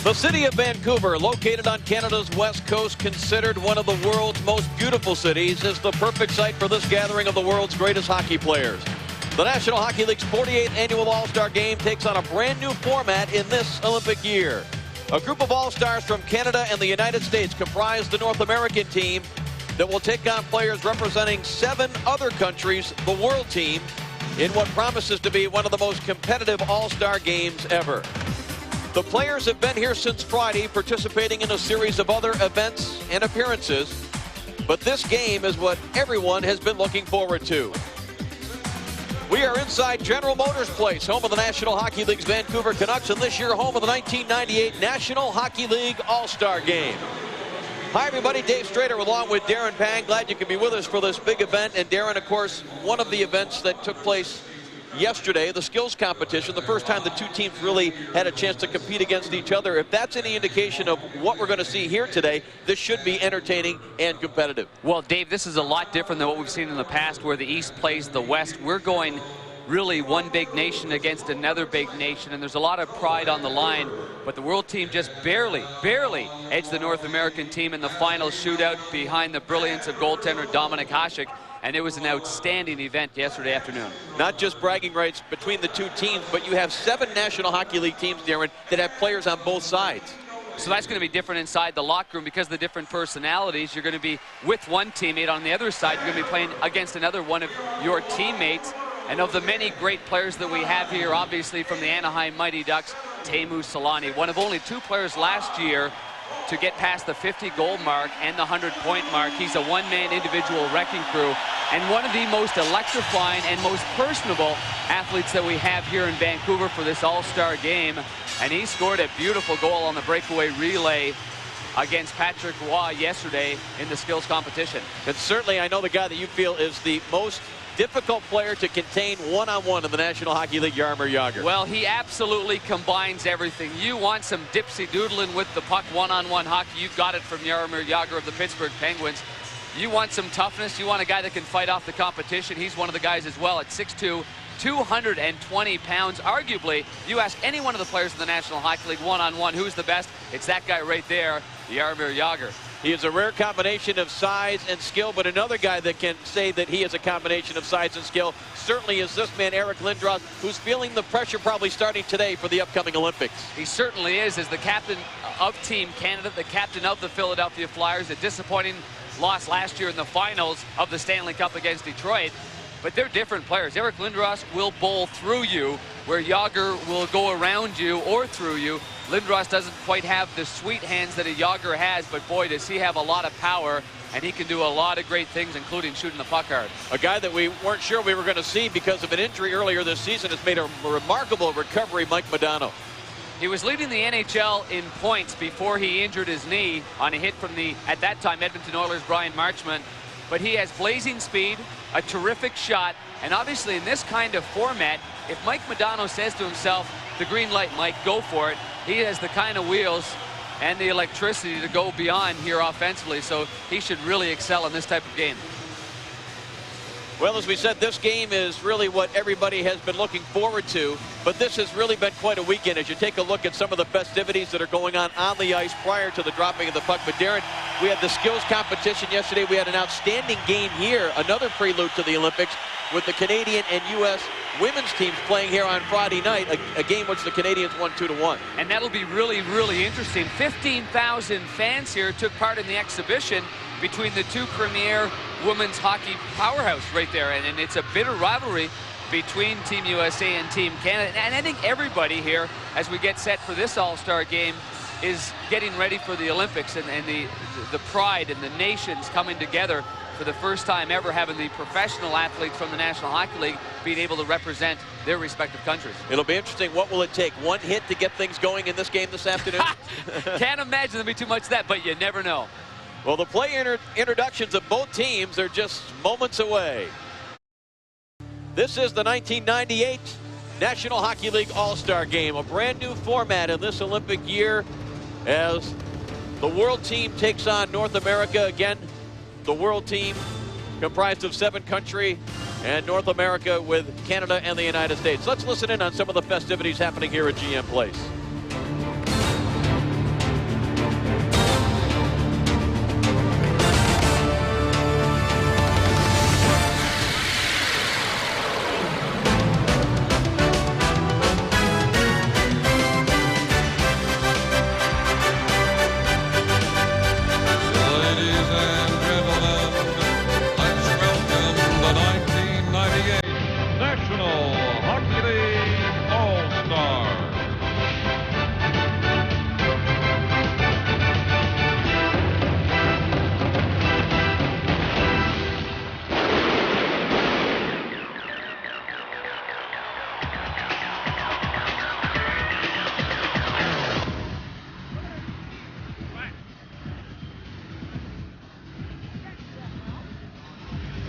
The city of Vancouver, located on Canada's west coast, considered one of the world's most beautiful cities, is the perfect site for this gathering of the world's greatest hockey players. The National Hockey League's 48th annual All-Star Game takes on a brand new format in this Olympic year. A group of All-Stars from Canada and the United States comprise the North American team that will take on players representing 7 other countries, the World Team, in what promises to be one of the most competitive All-Star games ever. The players have been here since Friday, participating in a series of other events and appearances, but this game is what everyone has been looking forward to. We are inside General Motors Place, home of the National Hockey League's Vancouver Canucks, and this year home of the 1998 National Hockey League All-Star Game. Hi everybody, Dave Strader along with Darren Pang. Glad you can be with us for this big event. And Darren, of course, one of the events that took place yesterday, the skills competition, the first time the two teams really had a chance to compete against each other. If that's any indication of what we're going to see here today, this should be entertaining and competitive. Well, Dave, this is a lot different than what we've seen in the past where the East plays the West. We're going really one big nation against another big nation, and there's a lot of pride on the line, but the World Team just barely edged the North American team in the final shootout behind the brilliance of goaltender Dominik Hasek. And it was an outstanding event yesterday afternoon. Not just bragging rights between the two teams, but you have 7 National Hockey League teams, Darren, that have players on both sides. So that's going to be different inside the locker room because of the different personalities. You're going to be with one teammate. On the other side, you're going to be playing against another one of your teammates. And of the many great players that we have here, obviously from the Anaheim Mighty Ducks, Teemu Selanne, one of only 2 players last year to get past the 50-goal mark and the 100-point mark. He's a one-man individual wrecking crew and one of the most electrifying and most personable athletes that we have here in Vancouver for this All-Star game. And he scored a beautiful goal on the breakaway relay against Patrick Roy yesterday in the skills competition. And certainly I know the guy that you feel is the most difficult player to contain one-on-one in the National Hockey League, Jaromir Jagr. Well, he absolutely combines everything. You want some dipsy-doodling with the puck one-on-one hockey, you've got it from Jaromir Jagr of the Pittsburgh Penguins. You want some toughness, you want a guy that can fight off the competition. He's one of the guys as well at 6'2", 220 pounds. Arguably, you ask any one of the players in the National Hockey League one-on-one who's the best, it's that guy right there, Jaromir Jagr. He is a rare combination of size and skill, but another guy that can say that he is a combination of size and skill certainly is this man, Eric Lindros, who's feeling the pressure probably starting today for the upcoming Olympics. He certainly is, as the captain of Team Canada, the captain of the Philadelphia Flyers. A disappointing loss last year in the finals of the Stanley Cup against Detroit. But they're different players. Eric Lindros will bowl through you, where Jagr will go around you or through you. Lindros doesn't quite have the sweet hands that a Jagr has, but boy, does he have a lot of power, and he can do a lot of great things, including shooting the puck hard. A guy that we weren't sure we were going to see because of an injury earlier this season has made a remarkable recovery, Mike Modano. He was leading the NHL in points before he injured his knee on a hit from the, at that time, Edmonton Oilers' Brian Marchment. But he has blazing speed, a terrific shot, and obviously in this kind of format, if Mike Modano says to himself, the green light, Mike, go for it, he has the kind of wheels and the electricity to go beyond here offensively, so he should really excel in this type of game. Well, as we said, this game is really what everybody has been looking forward to, but this has really been quite a weekend as you take a look at some of the festivities that are going on the ice prior to the dropping of the puck. But Darren, we had the skills competition yesterday. We had an outstanding game here, another prelude to the Olympics, with the Canadian and U.S. women's teams playing here on Friday night, a game which the Canadians won 2-1. And that'll be really, really interesting. 15,000 fans here took part in the exhibition between the two premier women's hockey powerhouse right there. And it's a bitter rivalry between Team USA and Team Canada. And I think everybody here, as we get set for this All-Star game, is getting ready for the Olympics and the pride and the nations coming together for the first time ever, having the professional athletes from the National Hockey League being able to represent their respective countries. It'll be interesting. What will it take? One hit to get things going in this game this afternoon? Can't imagine there'll be too much of that, but you never know. Well, the player introductions of both teams are just moments away. This is the 1998 National Hockey League All-Star Game, a brand new format in this Olympic year as the World Team takes on North America. Again, the World Team comprised of 7 countries, and North America with Canada and the United States. Let's listen in on some of the festivities happening here at GM Place.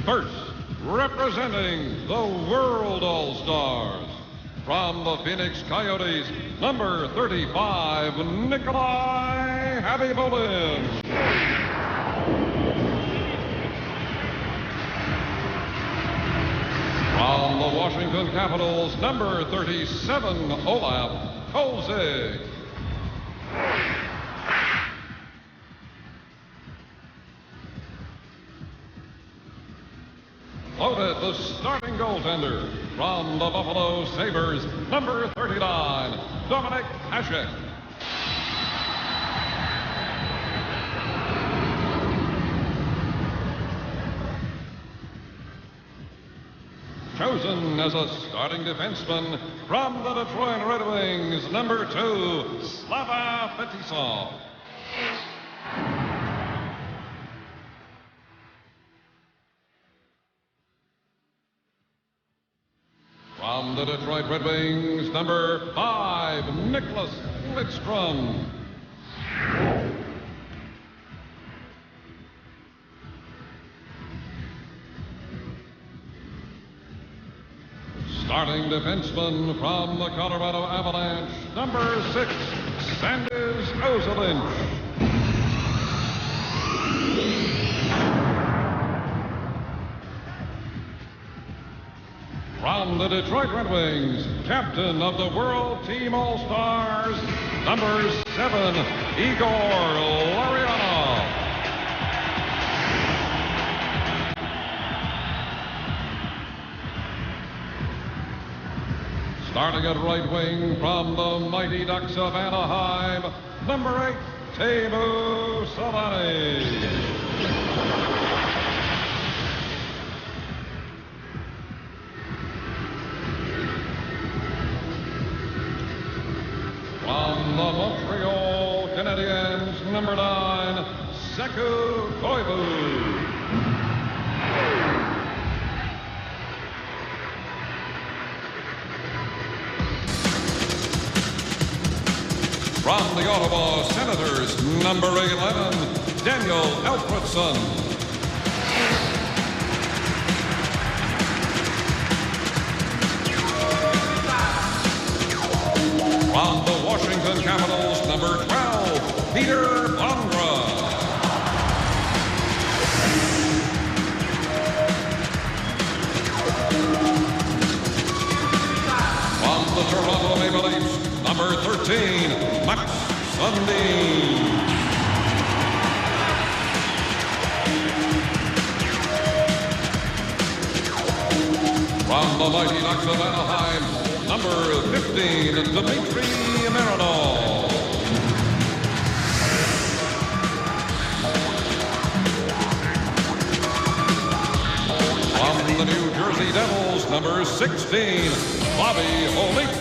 First, representing the World All-Stars, from the Phoenix Coyotes, number 35, Nikolai Habibulin. From the Washington Capitals, number 37, Olaf Kolzig. Loaded, the starting goaltender, from the Buffalo Sabres, number 39, Dominic Hasek. Chosen as a starting defenseman from the Detroit Red Wings, number 2, Slava Fetisov. From the Detroit Red Wings, number 5, Nicholas Lidstrom. Starting defenseman from the Colorado Avalanche, number 6, Sanders Ozelinch. From the Detroit Red Wings, captain of the World Team All-Stars, number 7, Igor Larionov. Starting at right wing from the Mighty Ducks of Anaheim, number 8, Teemu Selanne. From the Montreal Canadiens, number 9, Saku Koivu. From the Ottawa Senators, number 11, Daniel Alfredson. From the Washington Capitals, number 12, Peter Bondra. From the Toronto Maple Leafs, number 13, Max Sundin. From the Mighty Ducks of Anaheim, number 15, Dmitry Mironov. From the New Jersey Devils, number 16, Bobby Holik.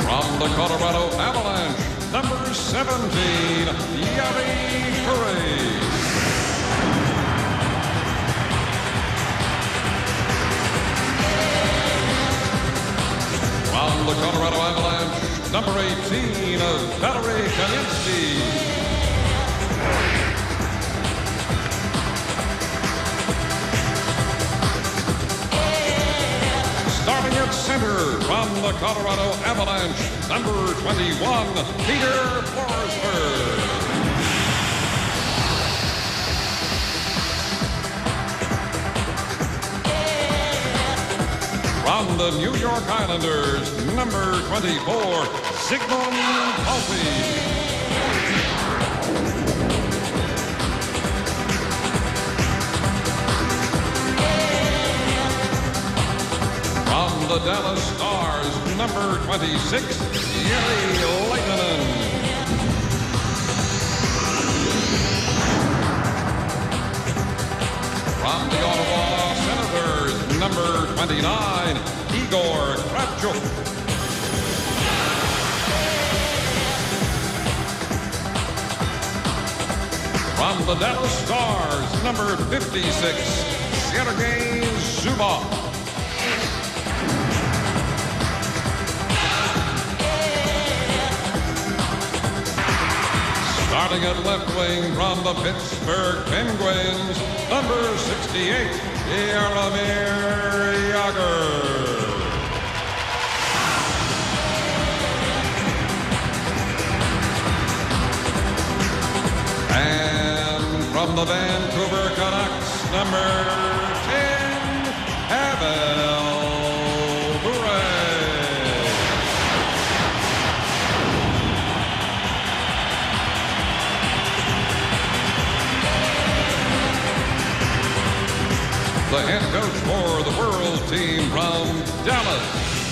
From the Colorado Avalanche, number 17, Yari Curry. From the Colorado Avalanche, number 18, Valery Kaninsky. Starting at center from the Colorado Avalanche, number 21, Peter Forsberg. From the New York Islanders, number 24, Zygmunt Palffy. From the Dallas Stars, number 26, Jiri Lehtinen. From the Ottawa Senators, number 29, Igor Kravchuk. From the Dallas Stars, number 56, Sergei Zubov. Starting at left wing from the Pittsburgh Penguins, number 68, Jaromir Jagr. And from the Vancouver Canucks, number 10, Pavel Bure. The head coach for the World team from Dallas,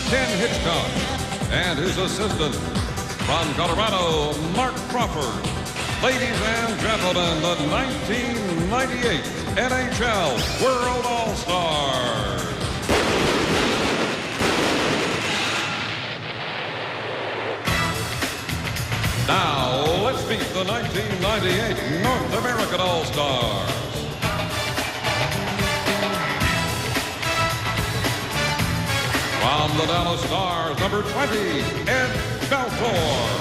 Ken Hitchcock, and his assistant from Colorado, Mark Crawford. Ladies and gentlemen, the 1998 NHL World All-Stars. Now, let's meet the 1998 North American All-Stars. From the Dallas Stars, number 20, Ed Belfour.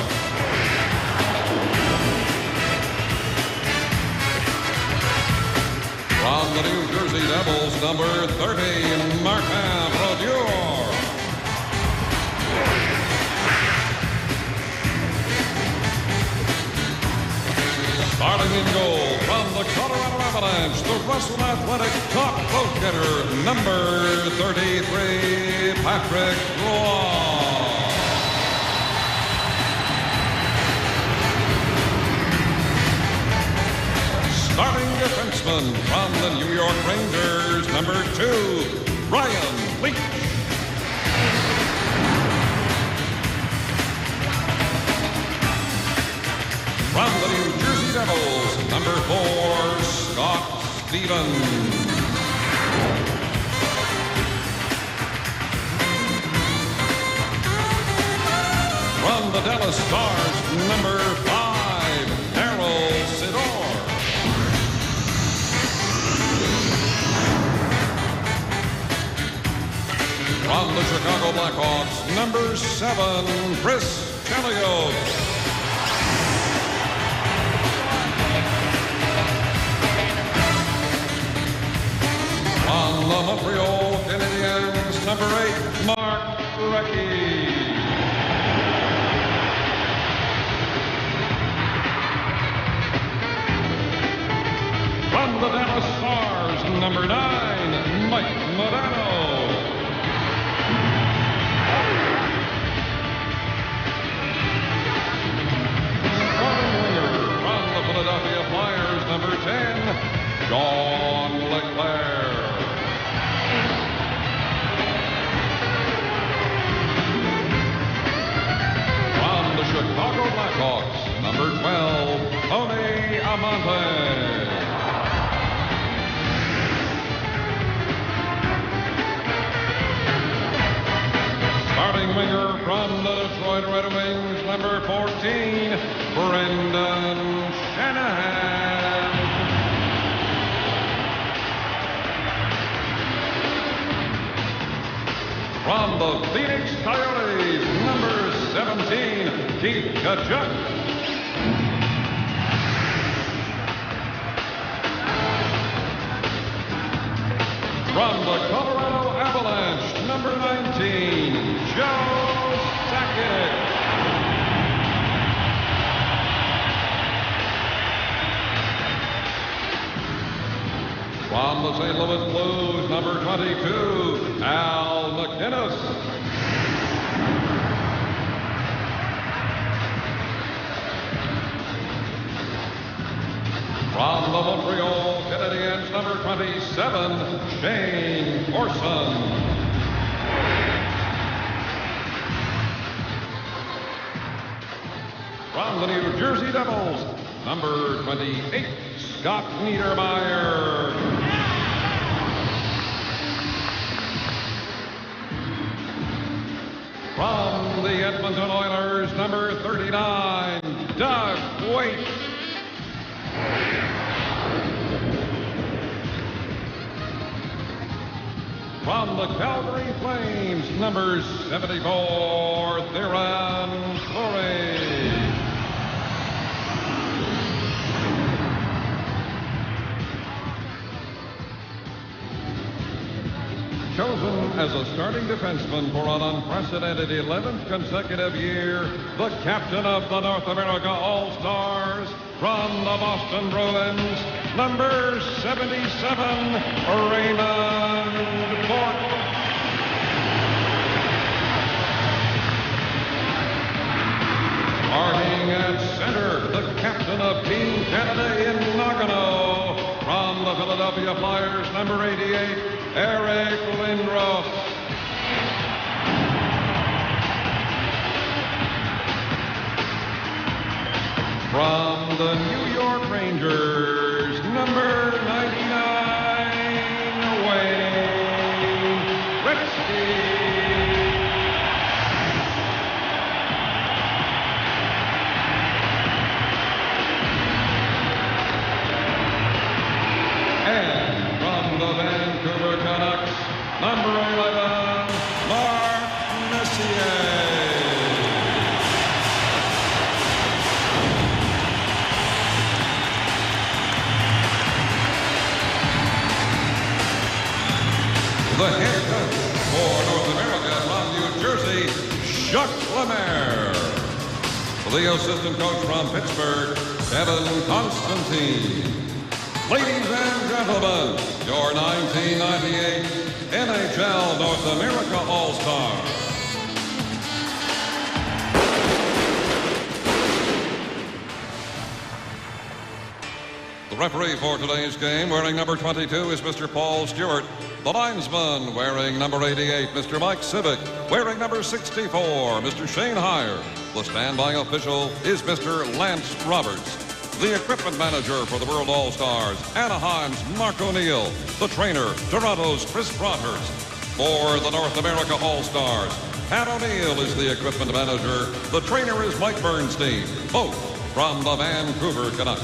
From the New Jersey Devils, number 30, Martin Brodeur. Starting in goal from the Colorado Avalanche, the Russell Athletic top vote getter, number 33, Patrick Roy. Starting defenseman from the New York Rangers, number 2, Ryan Leach. From the New Jersey Devils, number 4, Scott Stevens. From the Dallas Stars, number 5, Harold Sidor. From the Chicago Blackhawks, number 7, Chris Chelios. From the Montreal Canadiens, number 8, Mark Recchi. From the Dallas Stars, number 9, Mike Modano. From the Philadelphia Flyers, number 10, John LeClair. From the Chicago Blackhawks, number 12, Tony Amante. Starting winger from the Detroit Red Wings, number 14, Brendan Shanahan. From the Phoenix Coyotes, number 17, Keith Tkachuk. From the Colorado Avalanche, number 19, Joe Sakic. From the St. Louis Blues, number 22, Al McInnes. From the Montreal Canadiens, number 27, Shane Orson. From the New Jersey Devils, number 28, Scott Niedermayer. From the Edmonton Oilers, number 39, Doug Weight. From the Calgary Flames, number 74, Theoren Fleury. Chosen as a starting defenseman for an unprecedented 11th consecutive year, the captain of the North America All-Stars from the Boston Bruins, number 77, Raymond Bourque. Starting at center, the captain of Team Canada in Nagano, from the Philadelphia Flyers, number 88, Eric Lindros. From the New York Rangers, number 99, Wayne Gretzky. And from the Vancouver Canucks, number 11, Mark Messier. The head coach for North America from New Jersey, Jacques Lemaire. The assistant coach from Pittsburgh, Kevin Constantine. Ladies and gentlemen, your 1998 NHL North America All-Stars. The referee for today's game, wearing number 22, is Mr. Paul Stewart. The linesman, wearing number 88, Mr. Mike Civic. Wearing number 64, Mr. Shane Heyer. The standby official is Mr. Lance Roberts. The equipment manager for the World All-Stars, Anaheim's Mark O'Neill. The trainer, Toronto's Chris Broadhurst. For the North America All-Stars, Pat O'Neill is the equipment manager. The trainer is Mike Bernstein, both from the Vancouver Canucks.